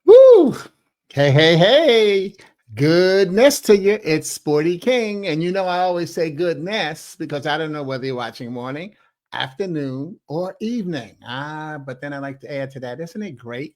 Woo! Hey, hey, hey. Goodness to you. It's Sporty King. And you know, I always say goodness because I don't know whether you're watching morning, afternoon, or evening. But then I like to add to that, isn't it great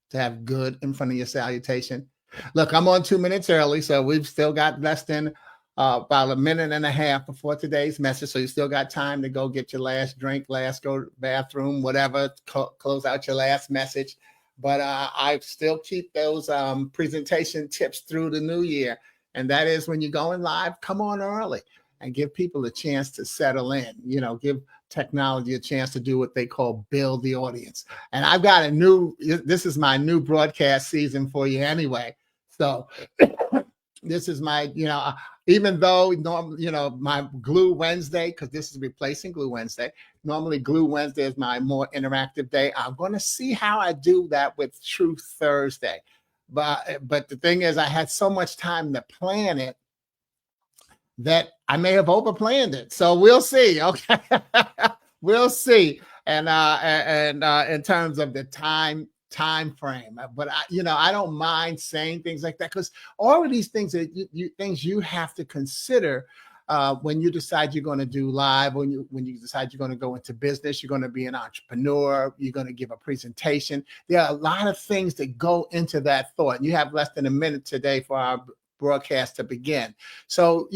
to have good in front of your salutation? Look, I'm on 2 minutes early, so we've still got less than about a minute and a half before today's message. So you still got time to go get your last drink, last go to the bathroom, whatever, close out your last message. But I still keep those presentation tips through the new year. And that is when you're going live, come on early and give people a chance to settle in, give technology a chance to do what they call build the audience. And I've got this is my new broadcast season for you anyway. So this is my, even though my Glue Wednesday, because this is replacing Glue Wednesday. Normally, Glue Wednesday is my more interactive day. I'm going to see how I do that with Truth Thursday. But the thing is, I had so much time to plan it that I may have overplanned it. So we'll see. Okay, we'll see. And in terms of the time frame, but I don't mind saying things like that because all of these things that you have to consider when you decide you're going to do live, when you decide you're going to go into business, you're going to be an entrepreneur, you're going to give a presentation. There are a lot of things that go into that thought. You have less than a minute today for our broadcast to begin. So,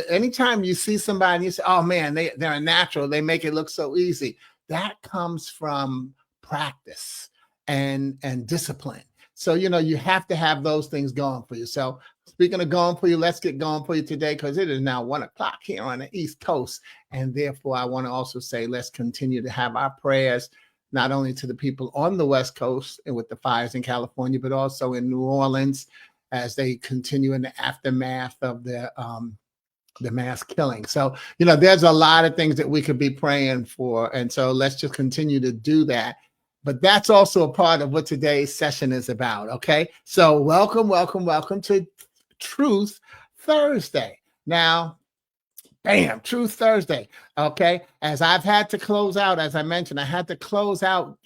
anytime you see somebody and you say, oh man, they're a natural, they make it look so easy. That comes from practice and discipline. So, you have to have those things going for you. So speaking of going for you, let's get going for you today because it is now 1:00 here on the East Coast. And therefore, I want to also say, let's continue to have our prayers, not only to the people on the West Coast and with the fires in California, but also in New Orleans as they continue in the aftermath of the mass killing. So, there's a lot of things that we could be praying for. And so let's just continue to do that. But that's also a part of what today's session is about. Okay. So welcome to Truth Thursday. Now, bam, Truth Thursday. Okay. As I've had to close out, as I mentioned, I had to close out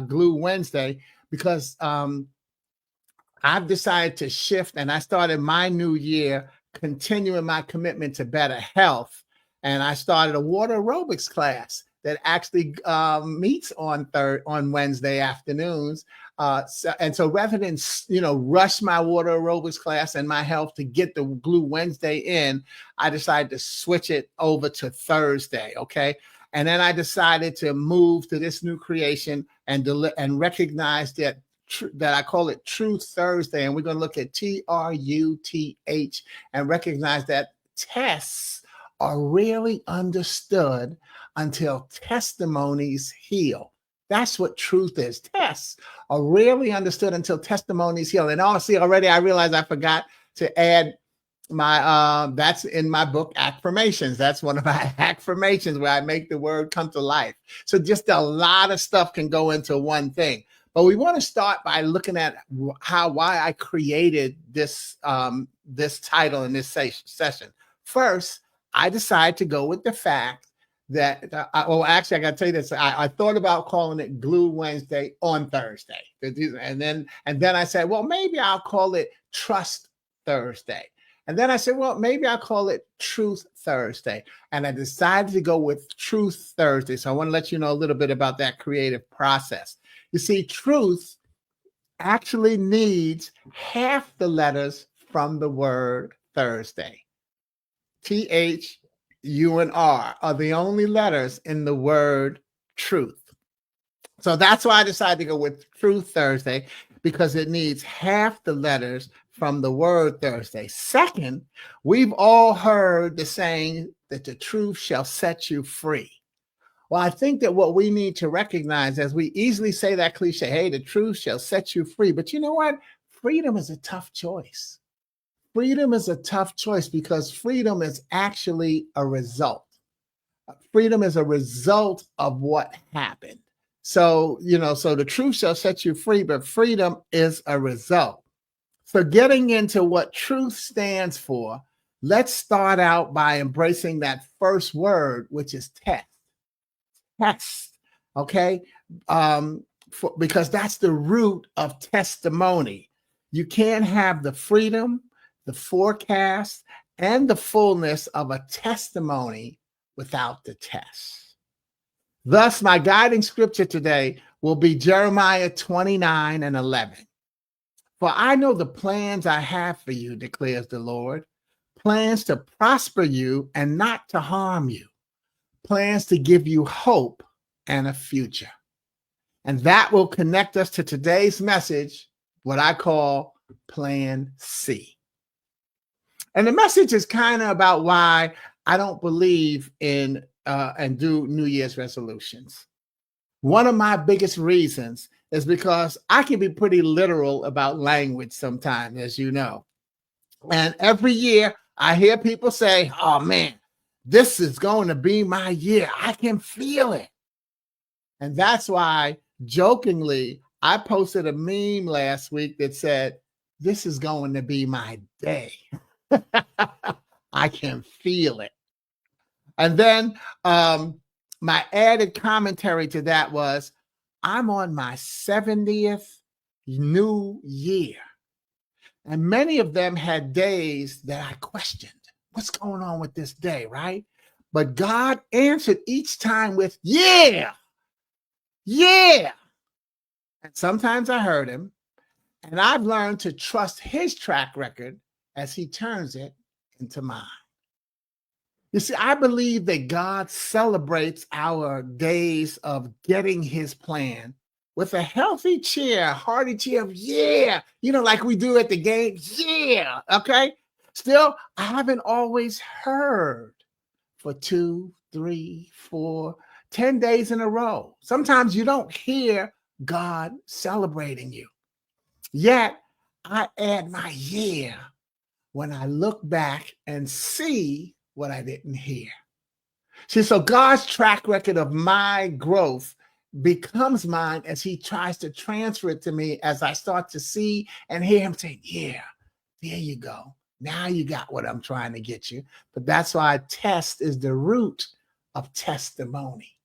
Glue Wednesday because I've decided to shift and I started my new year continuing my commitment to better health. And I started a water aerobics class that actually meets on Wednesday afternoons. So rather than, rush my water aerobics class and my health to get the Glue Wednesday in, I decided to switch it over to Thursday. Okay. And then I decided to move to this new creation and recognize that I call it Truth Thursday. And we're going to look at TRUTH and recognize that tests are rarely understood until testimonies heal. That's what truth is. Tests are rarely understood until testimonies heal. And honestly, already I realized I forgot to add my that's in my book, Affirmations. That's one of my affirmations where I make the word come to life. So just a lot of stuff can go into one thing. But we want to start by looking at why I created this this title in this session. First, I decided to go with the fact that, actually, I got to tell you this. I thought about calling it Glue Wednesday on Thursday, and then I said, well, maybe I'll call it Trust Thursday. And then I said, well, maybe I'll call it Truth Thursday. And I decided to go with Truth Thursday. So I want to let you know a little bit about that creative process. You see, truth actually needs half the letters from the word Thursday. TH, U, and R are the only letters in the word truth. So that's why I decided to go with Truth Thursday, because it needs half the letters from the word Thursday. Second, we've all heard the saying that the truth shall set you free. Well, I think that what we need to recognize, as we easily say that cliche, hey, the truth shall set you free. But you know what? Freedom is a tough choice. Freedom is a tough choice because freedom is actually a result. Freedom is a result of what happened. So, so the truth shall set you free, but freedom is a result. So getting into what truth stands for, let's start out by embracing that first word, which is test. Test. Okay. because that's the root of testimony. You can't have the freedom, the forecast, and the fullness of a testimony without the test. Thus, my guiding scripture today will be Jeremiah 29:11. For I know the plans I have for you, declares the Lord, plans to prosper you and not to harm you, plans to give you hope and a future. And that will connect us to today's message, what I call Plan C. And the message is kind of about why I don't believe in and do New Year's resolutions. One of my biggest reasons is because I can be pretty literal about language sometimes, as you know. And every year I hear people say, oh man, this is going to be my year. I can feel it. And that's why, jokingly, I posted a meme last week that said, this is going to be my day. I can feel it. And then my added commentary to that was, I'm on my 70th new year. And many of them had days that I questioned. What's going on with this day, right? But God answered each time with, yeah. And sometimes I heard him. And I've learned to trust his track record as he turns it into mine. You see, I believe that God celebrates our days of getting his plan with a healthy cheer, hearty cheer of, yeah, like we do at the game. Yeah. Okay. Still, I haven't always heard for 2, 3, 4, 10 days in a row. Sometimes you don't hear God celebrating you. Yet I add my year when I look back and see what I didn't hear. See, so God's track record of my growth becomes mine as he tries to transfer it to me as I start to see and hear him say, yeah, there you go. Now you got what I'm trying to get you. But that's why test is the root of testimony,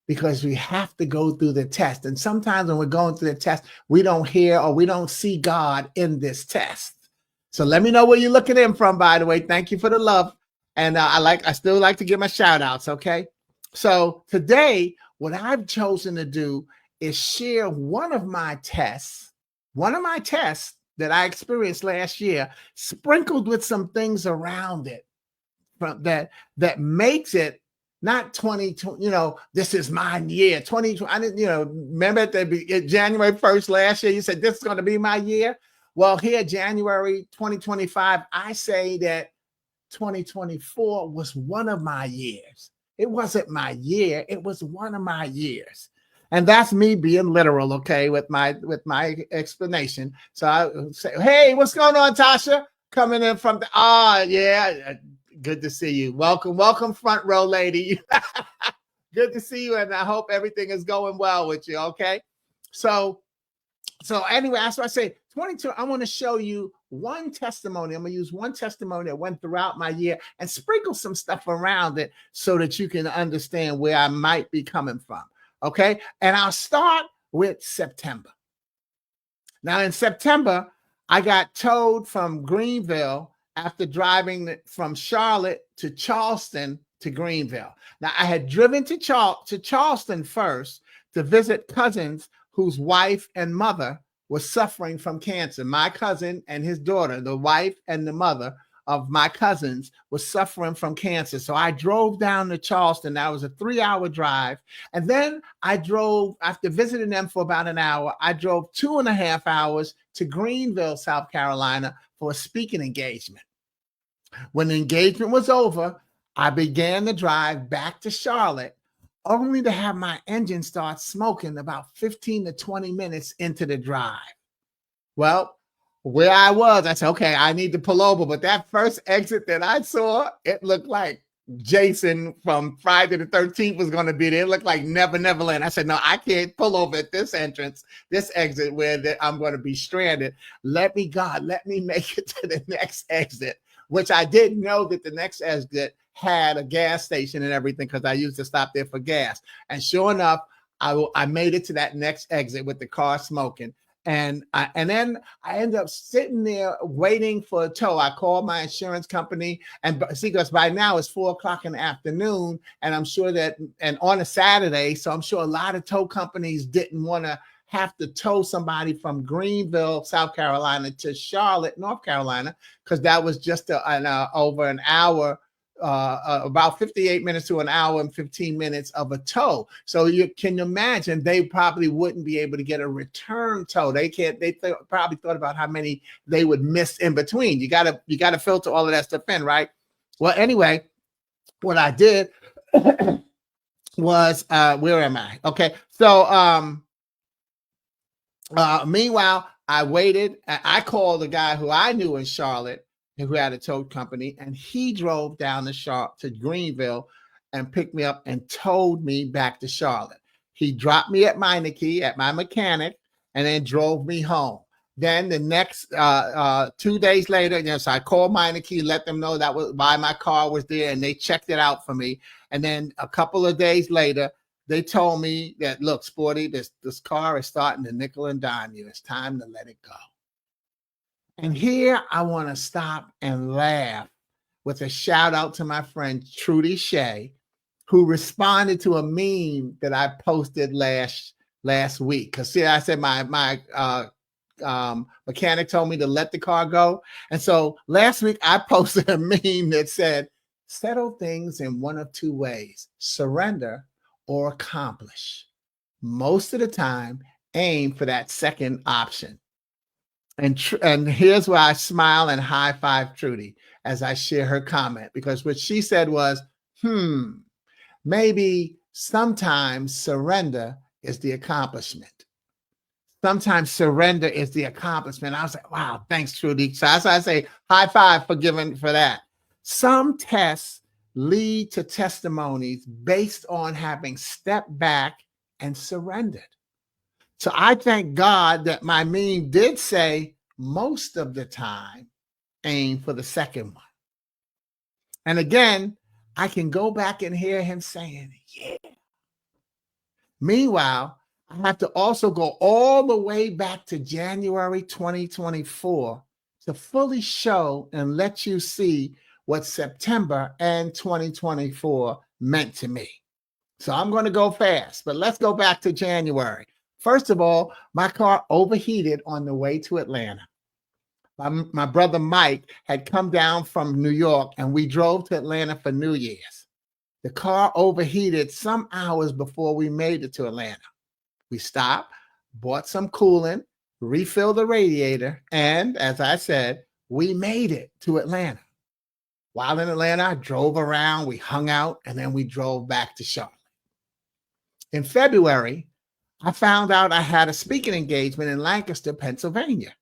because we have to go through the test. And sometimes when we're going through the test, we don't hear or we don't see God in this test. So let me know where you're looking in from, by the way. Thank you for the love. And I still like to give my shout outs. Okay. So today, what I've chosen to do is share one of my tests that I experienced last year, sprinkled with some things around it that makes it not 2020, this is my year. 2020, I didn't, remember at January 1st last year, you said this is going to be my year. Well, here, January 2025, I say that 2024 was one of my years. It wasn't my year. It was one of my years. And that's me being literal, okay, with my explanation. So I say, hey, what's going on, Tasha? Coming in from yeah, good to see you. Welcome, front row lady. Good to see you, and I hope everything is going well with you, okay? So anyway, that's why I say 22, I want to show you one testimony. I'm going to use one testimony that went throughout my year and sprinkle some stuff around it so that you can understand where I might be coming from. Okay. And I'll start with September. Now in September, I got towed from Greenville after driving from Charlotte to Charleston to Greenville. Now I had driven to Charleston first to visit cousins whose wife and mother was suffering from cancer. My cousin and his daughter, the wife and the mother of my cousins, was suffering from cancer. So I drove down to Charleston. That was a 3-hour drive. And then I drove, after visiting them for about an hour, I drove 2.5 hours to Greenville, South Carolina for a speaking engagement. When the engagement was over, I began the drive back to Charlotte, only to have my engine start smoking about 15 to 20 minutes into the drive. Well, where I was, I said, okay, I need to pull over. But that first exit that I saw, it looked like Jason from Friday the 13th was going to be there. It looked like Never Neverland. I said, no, I can't pull over at this exit where I'm going to be stranded. Let me make it to the next exit, which I didn't know that the next exit had a gas station and everything, because I used to stop there for gas. And sure enough, I made it to that next exit with the car smoking. And then I ended up sitting there waiting for a tow. I called my insurance company, and see, because by now it's 4 o'clock in the afternoon, and I'm sure that, and on a Saturday, so I'm sure a lot of tow companies didn't want to have to tow somebody from Greenville, South Carolina to Charlotte, North Carolina, because that was just over an hour, about 58 minutes to an hour and 15 minutes of a tow. So you can imagine they probably wouldn't be able to get a return tow. They can't. Probably thought about how many they would miss in between. You gotta filter all of that stuff in, right? Well, anyway, what I did was, where am I? Okay, so meanwhile, I waited. I called the guy who I knew in Charlotte who had a tow company, and he drove down to Greenville and picked me up and towed me back to Charlotte. He dropped me at Meineke at my mechanic and then drove me home. Then the next 2 days later, so I called Meineke, let them know that was why my car was there, and they checked it out for me. And then a couple of days later, they told me that, look, Sporty, this car is starting to nickel and dime you. It's time to let it go. And here I want to stop and laugh with a shout out to my friend Trudy Shea, who responded to a meme that I posted last week. Because see, I said my mechanic told me to let the car go. And so last week I posted a meme that said, settle things in one of two ways: surrender or accomplish. Most of the time, aim for that second option. And here's where I smile and high five Trudy as I share her comment, because what she said was, maybe sometimes surrender is the accomplishment. Sometimes surrender is the accomplishment. I was like, wow, thanks, Trudy. So that's why I say high five for that. Some tests lead to testimonies based on having stepped back and surrendered. So I thank God that my meme did say most of the time, aim for the second one. And again, I can go back and hear him saying, yeah. Meanwhile, I have to also go all the way back to January 2024 to fully show and let you see what September and 2024 meant to me. So I'm going to go fast, but let's go back to January. First of all, my car overheated on the way to Atlanta. My brother Mike had come down from New York, and we drove to Atlanta for New Year's. The car overheated some hours before we made it to Atlanta. We stopped, bought some coolant, refilled the radiator, and as I said, we made it to Atlanta. While in Atlanta, I drove around, we hung out, and then we drove back to Charlotte. In February, I found out I had a speaking engagement in Lancaster, Pennsylvania.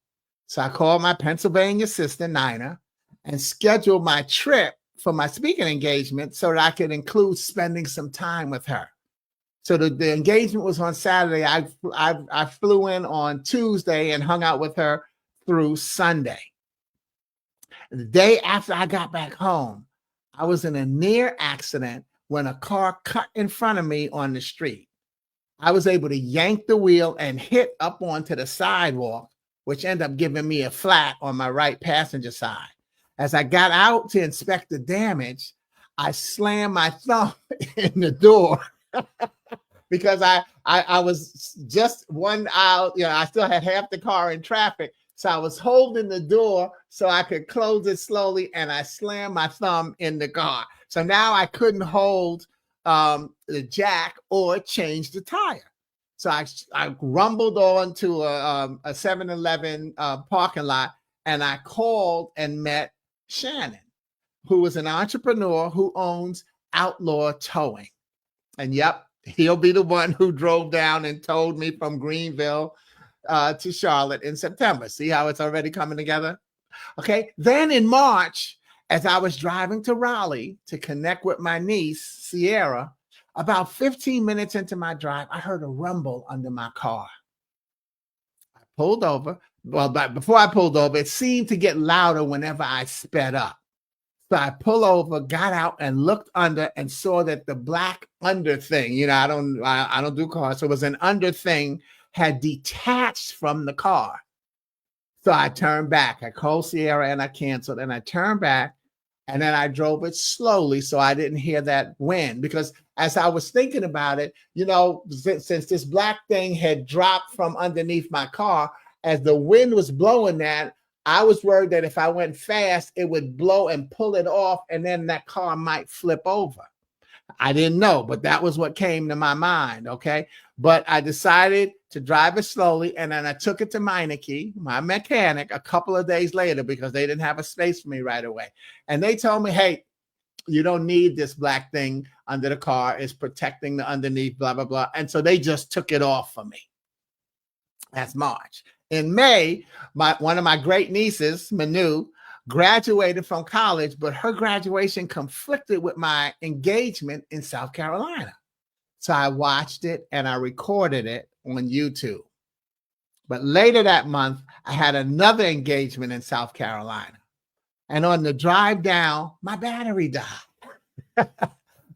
So I called my Pennsylvania sister, Nina, and scheduled my trip for my speaking engagement so that I could include spending some time with her. So the engagement was on Saturday. I flew in on Tuesday and hung out with her through Sunday. The day after I got back home, I was in a near accident when a car cut in front of me on the street. I was able to yank the wheel and hit up onto the sidewalk, which ended up giving me a flat on my right passenger side. As I got out to inspect the damage, I slammed my thumb in the door because I was just one aisle, I still had half the car in traffic. So I was holding the door so I could close it slowly, and I slammed my thumb in the car. So now I couldn't hold the jack or change the tire. So I rumbled on to a 7-Eleven parking lot, and I called and met Shannon, who was an entrepreneur who owns Outlaw Towing. And yep, he'll be the one who drove down and towed me from Greenville to Charlotte in September. See how it's already coming together? Okay. Then in March, as I was driving to Raleigh to connect with my niece, Sierra, about 15 minutes into my drive, I heard a rumble under my car. I pulled over. Well, but before I pulled over, it seemed to get louder whenever I sped up. So I pull over, got out, and looked under and saw that the black under thing, I don't do cars, so it was an under thing, had detached from the car. So I turned back. I called Sierra and I canceled, and I turned back, and then I drove it slowly so I didn't hear that wind. Because as I was thinking about it, since this black thing had dropped from underneath my car, as the wind was blowing that, I was worried that if I went fast, it would blow and pull it off, and then that car might flip over. I didn't know, but that was what came to my mind. Okay. But I decided to drive it slowly. And then I took it to Meineke, my mechanic, a couple of days later because they didn't have a space for me right away. And they told me, hey, you don't need this black thing under the car. It's protecting the underneath, blah, blah, blah. And so they just took it off for me. That's March. In May, one of my great nieces, Manu, graduated from college, but her graduation conflicted with my engagement in South Carolina. So I watched it and I recorded it on YouTube. But later that month, I had another engagement in South Carolina. And on the drive down, my battery died.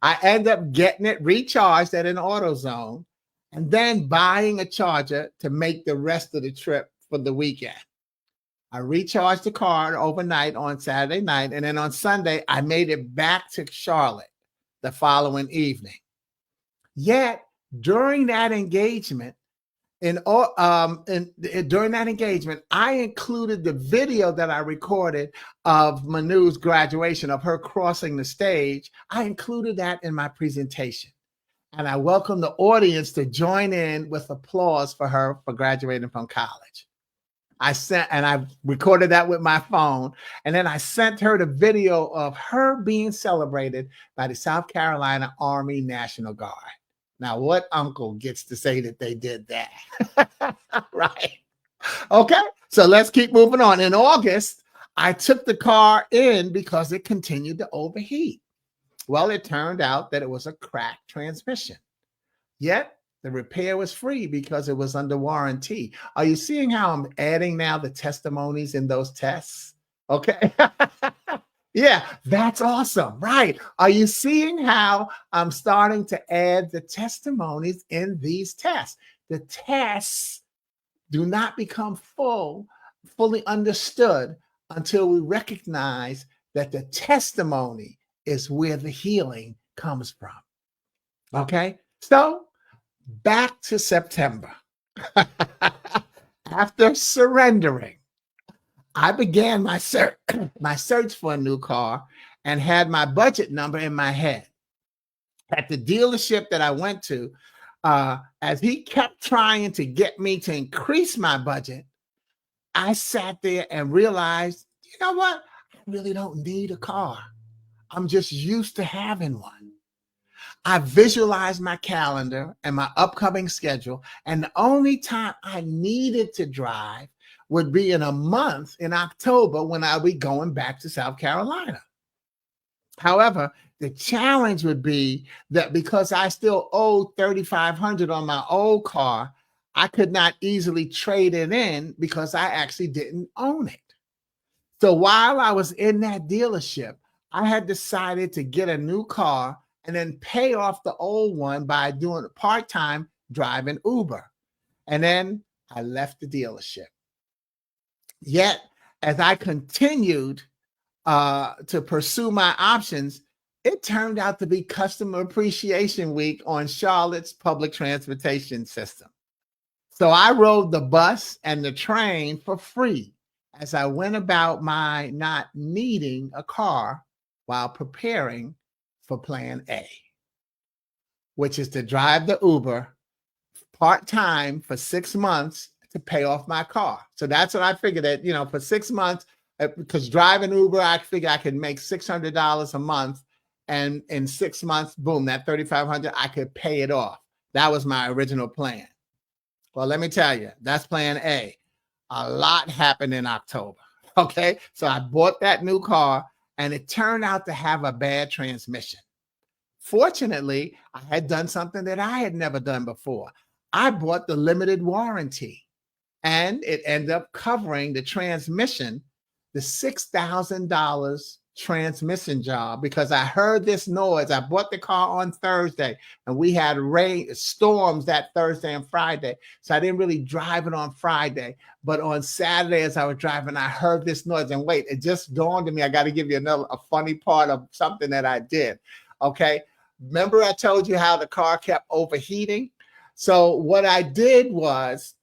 I ended up getting it recharged at an AutoZone and then buying a charger to make the rest of the trip for the weekend. I recharged the car overnight on Saturday night, and then on Sunday, I made it back to Charlotte the following evening. Yet, during that engagement, during that engagement, I included the video that I recorded of Manu's graduation, of her crossing the stage. I included that in my presentation. And I welcomed the audience to join in with applause for her for graduating from college. I recorded that with my phone, and then I sent her the video of her being celebrated by the South Carolina Army National Guard. Now, what uncle gets to say that they did that? Right. Okay. So let's keep moving on. In August, I took the car in because it continued to overheat. Well, it turned out that it was a cracked transmission. Yet the repair was free because it was under warranty. Are you seeing how I'm adding now the testimonies in those tests? Okay. Yeah, that's awesome. Right. Are you seeing how I'm starting to add the testimonies in these tests? The tests do not become fully understood until we recognize that the testimony is where the healing comes from. Okay. So back to September. After surrendering, I began my search for a new car and had my budget number in my head. At the dealership that I went to, as he kept trying to get me to increase my budget, I sat there and realized, you know what? I really don't need a car. I'm just used to having one. I visualized my calendar and my upcoming schedule, and the only time I needed to drive would be in a month in October when I'll be going back to South Carolina. However, the challenge would be that because I still owed $3,500 on my old car, I could not easily trade it in because I actually didn't own it. So while I was in that dealership, I had decided to get a new car and then pay off the old one by doing part-time driving Uber. And then I left the dealership. Yet, as I continued to pursue my options, it turned out to be Customer Appreciation Week on Charlotte's public transportation system. So I rode the bus and the train for free as I went about my not needing a car while preparing for plan A, which is to drive the Uber part-time for 6 months to pay off my car. So that's what I figured that, for 6 months, because driving Uber, I figured I could make $600 a month. And in 6 months, boom, that $3,500, I could pay it off. That was my original plan. Well, let me tell you, that's plan A. A lot happened in October. Okay. So I bought that new car and it turned out to have a bad transmission. Fortunately, I had done something that I had never done before. I bought the limited warranty and it ended up covering the transmission, the $6,000 transmission job because I heard this noise. I bought the car on Thursday and we had rain storms that Thursday and Friday. So I didn't really drive it on Friday. But on Saturday, as I was driving, I heard this noise. And wait, it just dawned on me. I got to give you a funny part of something that I did. Okay. Remember, I told you how the car kept overheating? So what I did was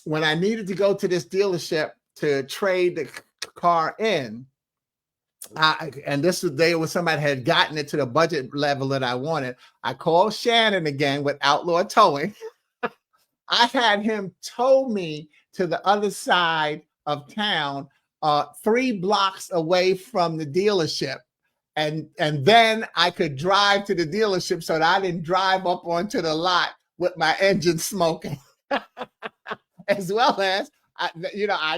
when I needed to go to this dealership to trade the car in, and this was the day when somebody had gotten it to the budget level that I wanted. I called Shannon again with Outlaw Towing. I had him tow me to the other side of town, 3 blocks away from the dealership. And then I could drive to the dealership so that I didn't drive up onto the lot with my engine smoking. As well as, I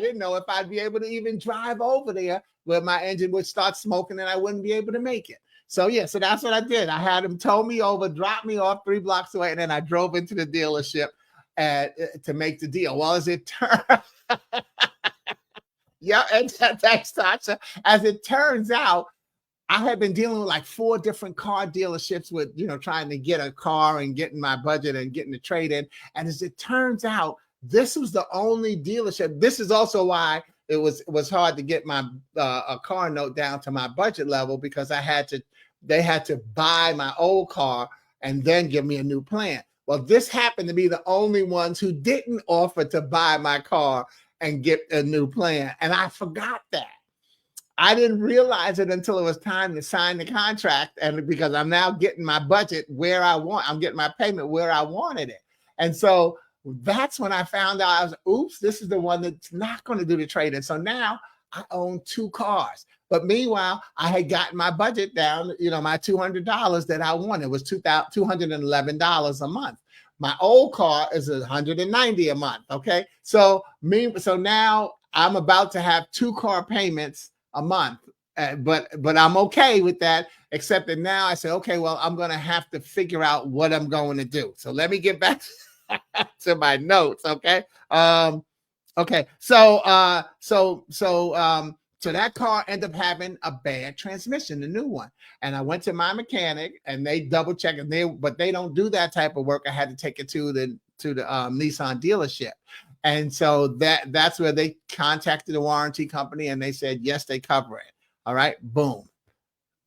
didn't know if I'd be able to even drive over there where my engine would start smoking and I wouldn't be able to make it. So so that's what I did. I had him tow me over, drop me off 3 blocks away, and then I drove into the dealership to make the deal. Well, as it turned, yeah, and thanks, Tasha. As it turns out, I had been dealing with like 4 different car dealerships with, trying to get a car and getting my budget and getting the trade in. And as it turns out, this was the only dealership. This is also why it was hard to get my a car note down to my budget level, because they had to buy my old car and then give me a new plan. Well, this happened to be the only ones who didn't offer to buy my car and get a new plan. And I forgot that. I didn't realize it until it was time to sign the contract, and because I'm now getting my budget where I want, I'm getting my payment where I wanted it. And so that's when I found out, I was, oops, this is the one that's not going to do the trade-in. So now I own 2 cars. But meanwhile, I had gotten my budget down, my $200 that I wanted was $211 a month. My old car is $190 a month. Okay. So now I'm about to have 2 car payments a month, but I'm okay with that, except that now I say, okay, well, I'm going to have to figure out what I'm going to do. So let me get back to my notes. Okay. Okay. So that car ended up having a bad transmission, the new one. And I went to my mechanic and they double checked, but they don't do that type of work. I had to take it to the Nissan dealership. And so that's where they contacted the warranty company and they said, yes, they cover it. All right, boom.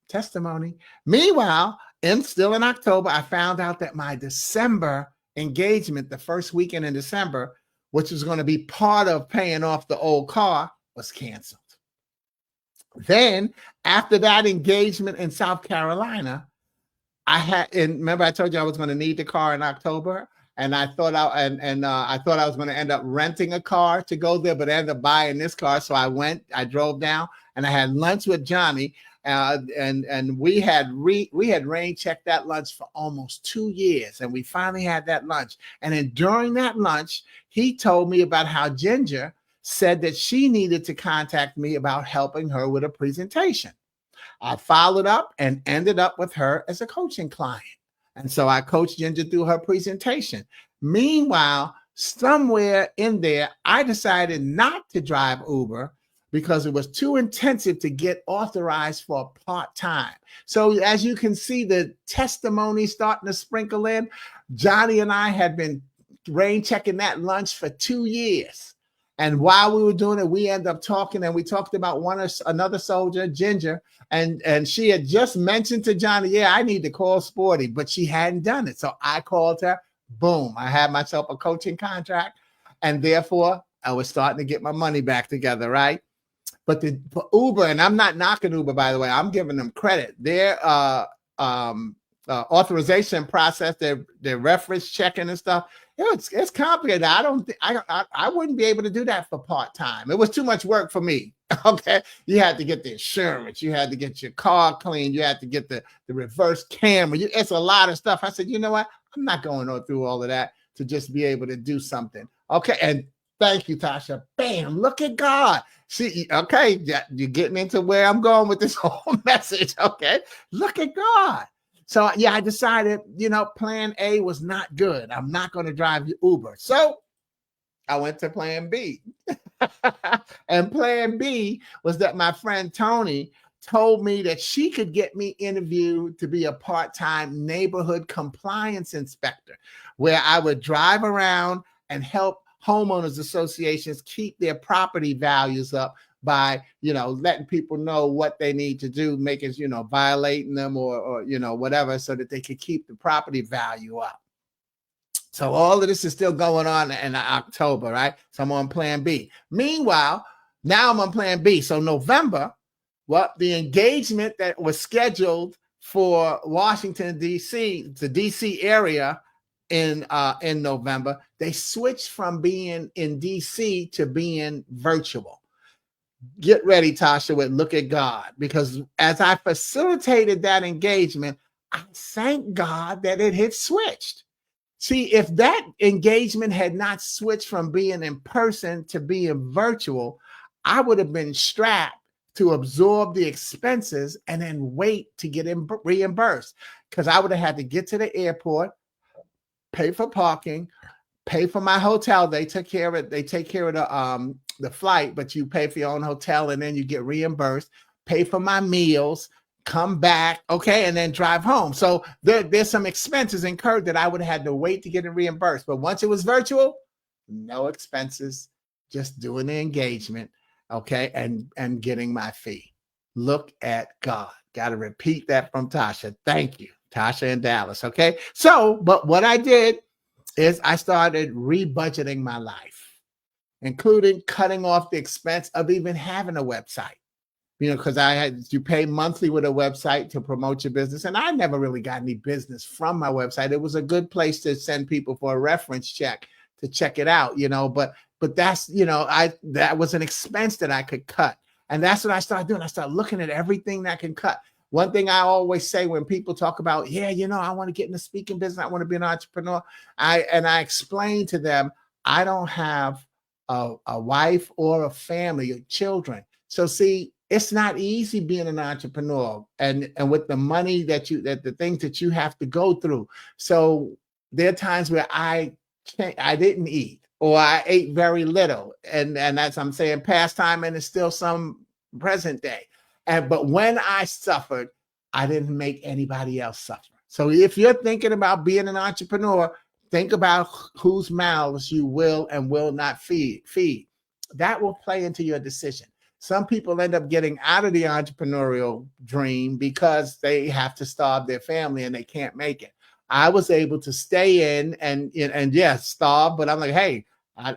Testimony. Meanwhile, still in October, I found out that my December engagement, the first weekend in December, which was going to be part of paying off the old car, was canceled. Then after that engagement in South Carolina, remember I told you I was going to need the car in October. And I thought I thought I was going to end up renting a car to go there, but I ended up buying this car. So I drove down and I had lunch with Johnny, and we had rain checked that lunch for almost 2 years, and we finally had that lunch. And then during that lunch, he told me about how Ginger said that she needed to contact me about helping her with a presentation. I followed up and ended up with her as a coaching client. And so I coached Ginger through her presentation. Meanwhile, somewhere in there, I decided not to drive Uber because it was too intensive to get authorized for part-time. So as you can see, the testimony starting to sprinkle in. Johnny and I had been rain checking that lunch for 2 years. And while we were doing it, we ended up talking, and we talked about another soldier, Ginger, and she had just mentioned to Johnny, yeah, I need to call Sporty, but she hadn't done it. So I called her. Boom. I had myself a coaching contract, and therefore I was starting to get my money back together, right? But for Uber, and I'm not knocking Uber, by the way, I'm giving them credit. Their authorization process, their reference checking and stuff, it's complicated. I wouldn't be able to do that for part-time. It was too much work for me. Okay. You had to get the insurance. You had to get your car cleaned. You had to get the reverse camera. It's a lot of stuff. I said, you know what? I'm not going through all of that to just be able to do something. Okay. And thank you, Tasha. Bam. Look at God. See, okay. You're getting into where I'm going with this whole message. Okay. Look at God. So yeah, I decided, plan A was not good. I'm not going to drive Uber. So I went to plan B. And plan B was that my friend Tony told me that she could get me interviewed to be a part-time neighborhood compliance inspector, where I would drive around and help homeowners associations keep their property values up by, letting people know what they need to do, making, violating them or whatever, so that they could keep the property value up. So all of this is still going on in October, right? So I'm on plan B. Meanwhile, now I'm on plan B. So November, well, the engagement that was scheduled for Washington, D.C., the D.C. area in November, they switched from being in D.C. to being virtual. Get ready, Tasha, with Look at God, because as I facilitated that engagement, I thank God that it had switched. See, if that engagement had not switched from being in person to being virtual, I would have been strapped to absorb the expenses and then wait to get reimbursed, because I would have had to get to the airport, pay for parking, pay for my hotel. They take care of it. They take care of the flight, but you pay for your own hotel and then you get reimbursed. Pay for my meals, come back, okay, and then drive home. So there's some expenses incurred that I would have had to wait to get it reimbursed. But once it was virtual, no expenses, just doing the engagement, okay, and getting my fee. Look at God. Got to repeat that from Tasha. Thank you, Tasha in Dallas. Okay. So, but what I did is I started rebudgeting my life, including cutting off the expense of even having a website. Because you pay monthly with a website to promote your business. And I never really got any business from my website. It was a good place to send people for a reference check to check it out, but that's, that was an expense that I could cut. And that's what I started doing. I started looking at everything that I can cut. One thing I always say when people talk about, I want to get in the speaking business, I want to be an entrepreneur. I explain to them, I don't have a wife or a family or children. So see, it's not easy being an entrepreneur and with the money that the things that you have to go through. So there are times where I didn't eat, or I ate very little. And that's, I'm saying past time, and it's still some present day. But when I suffered, I didn't make anybody else suffer. So if you're thinking about being an entrepreneur, think about whose mouths you will and will not feed. That will play into your decision. Some people end up getting out of the entrepreneurial dream because they have to starve their family and they can't make it. I was able to stay in and yes, starve, but I'm like, hey,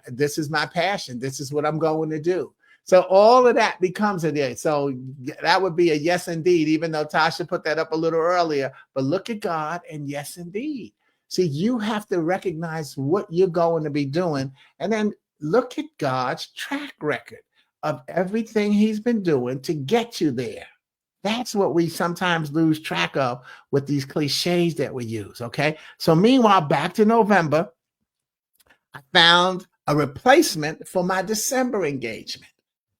this is my passion. This is what I'm going to do. So all of that becomes a day. So that would be a yes, indeed, even though Tasha put that up a little earlier. But look at God and yes, indeed. See, you have to recognize what you're going to be doing and then look at God's track record of everything he's been doing to get you there. That's what we sometimes lose track of with these cliches that we use, okay? So meanwhile, back to November, I found a replacement for my December engagement.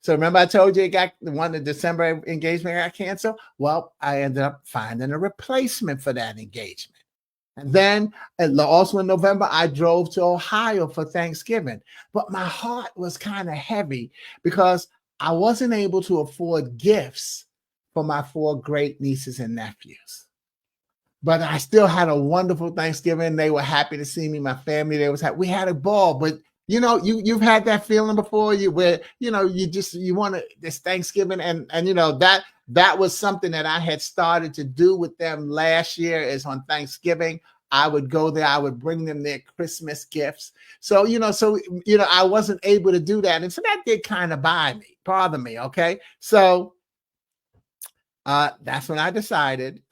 So remember I told you the December engagement got canceled? Well, I ended up finding a replacement for that engagement. And then also in November, I drove to Ohio for Thanksgiving. But my heart was kind of heavy because I wasn't able to afford gifts for my 4 great nieces and nephews. But I still had a wonderful Thanksgiving. They were happy to see me. My family, they was happy. We had a ball. But you've had that feeling before, you want this Thanksgiving, and that was something that I had started to do with them last year. Is on Thanksgiving I would go there, I would bring them their Christmas gifts. So I wasn't able to do that, and so that did kind of bother me. Okay, so that's when I decided.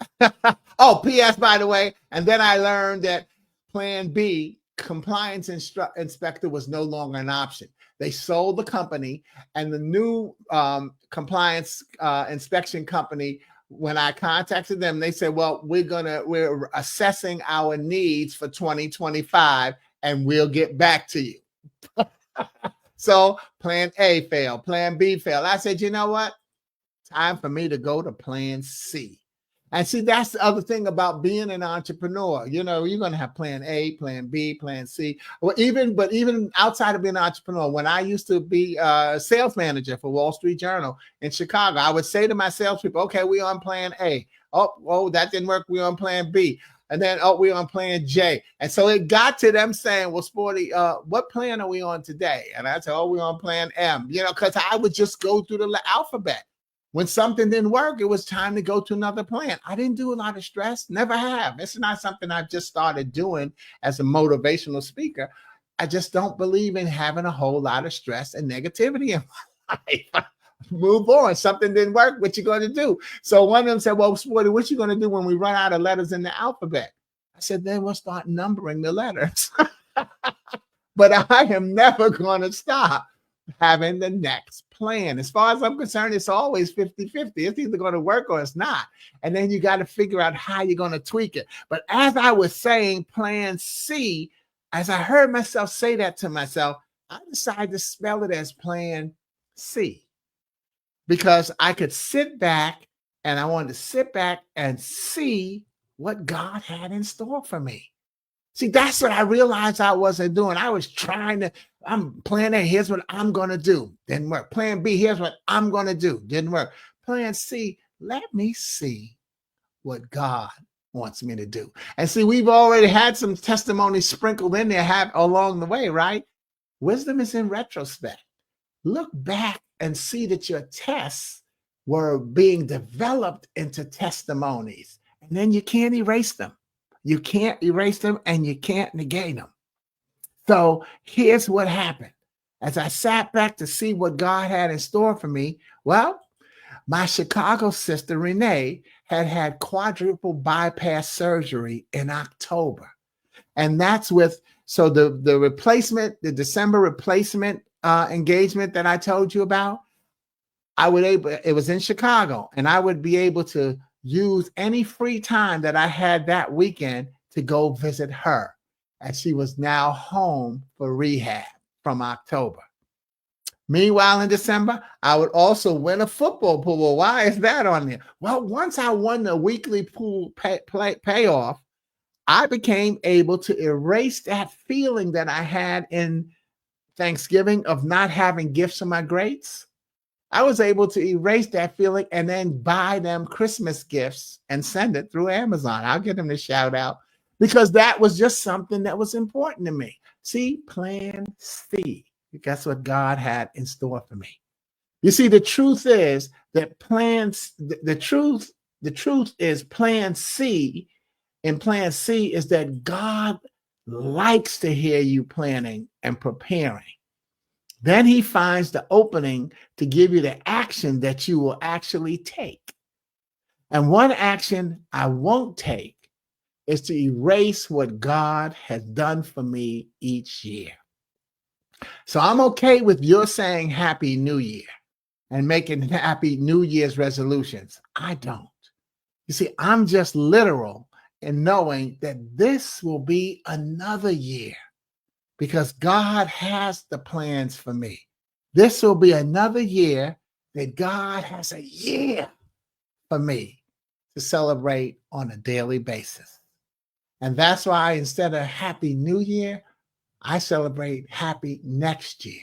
Oh, P.S. by the way, and then I learned that Plan B, compliance inspector, was no longer an option. They sold the company, and the new compliance inspection company, when I contacted them, they said, well, we're assessing our needs for 2025 and we'll get back to you. So plan A failed, plan B failed. I said, you know what? Time for me to go to plan C. And see, that's the other thing about being an entrepreneur. You know, you're going to have plan A, plan B, plan C. But even outside of being an entrepreneur, when I used to be a sales manager for Wall Street Journal in Chicago, I would say to my salespeople, okay, we on plan A. Oh, that didn't work. We on plan B. And then, we on plan J. And so it got to them saying, well, Sporty, what plan are we on today? And I said, we on plan M, because I would just go through the alphabet. When something didn't work, it was time to go to another plan. I didn't do a lot of stress, never have. It's not something I've just started doing as a motivational speaker. I just don't believe in having a whole lot of stress and negativity in my life. Move on. Something didn't work. What you going to do? So one of them said, well, Sporty, what you going to do when we run out of letters in the alphabet? I said, then we'll start numbering the letters. But I am never going to stop having the next plan. As far as I'm concerned, it's always 50-50. It's either going to work or it's not. And then you got to figure out how you're going to tweak it. But as I was saying plan C, as I heard myself say that to myself, I decided to spell it as plan C, because I could sit back, and I wanted to sit back and see what God had in store for me. See, that's what I realized I wasn't doing. I was I'm plan A, here's what I'm going to do. Didn't work. Plan B, here's what I'm going to do. Didn't work. Plan C, let me see what God wants me to do. And see, we've already had some testimonies sprinkled in there along the way, right? Wisdom is in retrospect. Look back and see that your tests were being developed into testimonies, and then you can't erase them. You can't erase them, and you can't negate them. So here's what happened. As I sat back to see what God had in store for me, well, my Chicago sister, Renee, had quadruple bypass surgery in October. And that's so the replacement, the December replacement engagement that I told you about, it was in Chicago, and I would be able to use any free time that I had that weekend to go visit her, as she was now home for rehab from October. Meanwhile, in December, I would also win a football pool. Well, why is that on there? Well, once I won the weekly pool payoff, I became able to erase that feeling that I had in Thanksgiving of not having gifts for my greats. I was able to erase that feeling and then buy them Christmas gifts and send it through Amazon. I'll give them the shout out, because that was just something that was important to me. See, plan C. That's what God had in store for me. You see, the truth is that the truth is plan C. And plan C is that God likes to hear you planning and preparing. Then he finds the opening to give you the action that you will actually take. And one action I won't take is to erase what God has done for me each year. So I'm okay with your saying Happy New Year and making Happy New Year's resolutions. I don't. You see, I'm just literal in knowing that this will be another year, because God has the plans for me. This will be another year that God has a year for me to celebrate on a daily basis. And that's why instead of Happy New Year, I celebrate Happy Next Year.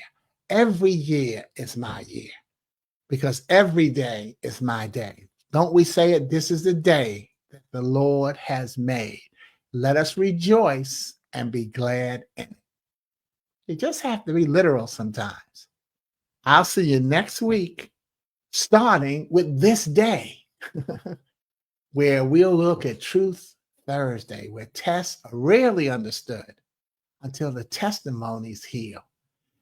Every year is my year, because every day is my day. Don't we say it? This is the day that the Lord has made. Let us rejoice and be glad in it. You just have to be literal sometimes. I'll see you next week, starting with this day, where we'll look at Truth Thursday, where tests are rarely understood until the testimonies heal.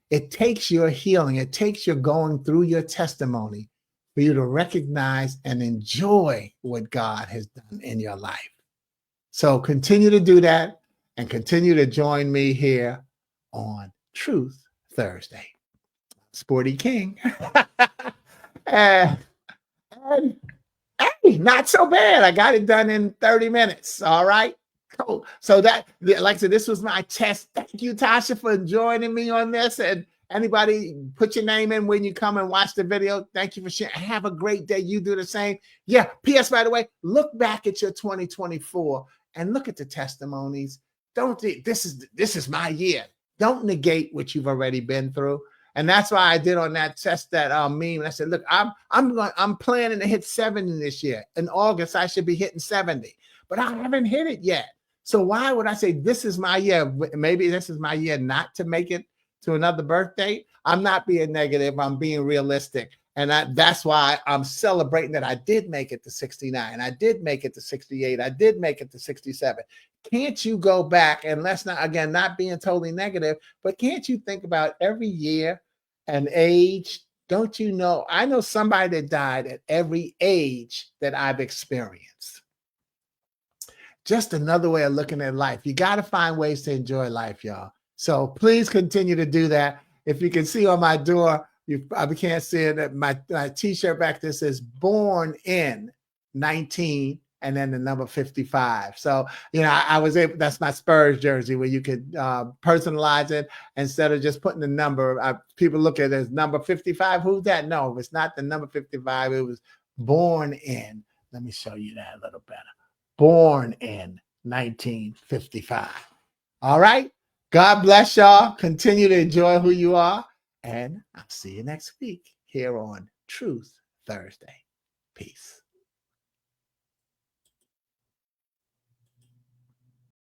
It takes your healing, it takes your going through your testimony for you to recognize and enjoy what God has done in your life. So continue to do that, and continue to join me here on Truth Thursday. Sporty King. and hey, not so bad. I got it done in 30 minutes. All right. Cool. So like I said, this was my test. Thank you, Tasha, for joining me on this. And Anybody put your name in when you come and watch the video. Thank you for sharing. Have a great day. You do the same. Yeah. P.S. By the way, look back at your 2024 and look at the testimonies. Don't this is my year. Don't negate what you've already been through. And that's why I did on that test that meme. I said, look, I'm planning to hit 70 this year. In August, I should be hitting 70, but I haven't hit it yet. So why would I say this is my year? Maybe this is my year not to make it to another birthday. I'm not being negative. I'm being realistic. And that's why I'm celebrating that I did make it to 69. I did make it to 68. I did make it to 67. Can't you go back and let's not, again, not being totally negative, but can't you think about every year and age? Don't you know? I know somebody that died at every age that I've experienced. Just another way of looking at life. You got to find ways to enjoy life, y'all. So please continue to do that. If you can see on my door, you probably can't see it. My t-shirt back there says born in 19 and then the number 55. So, I was able, that's my Spurs jersey where you could personalize it instead of just putting the number. People look at it as number 55. Who's that? No, it's not the number 55. It was born in. Let me show you that a little better. Born in 1955. All right. God bless y'all. Continue to enjoy who you are. And I'll see you next week here on Truth Thursday. Peace.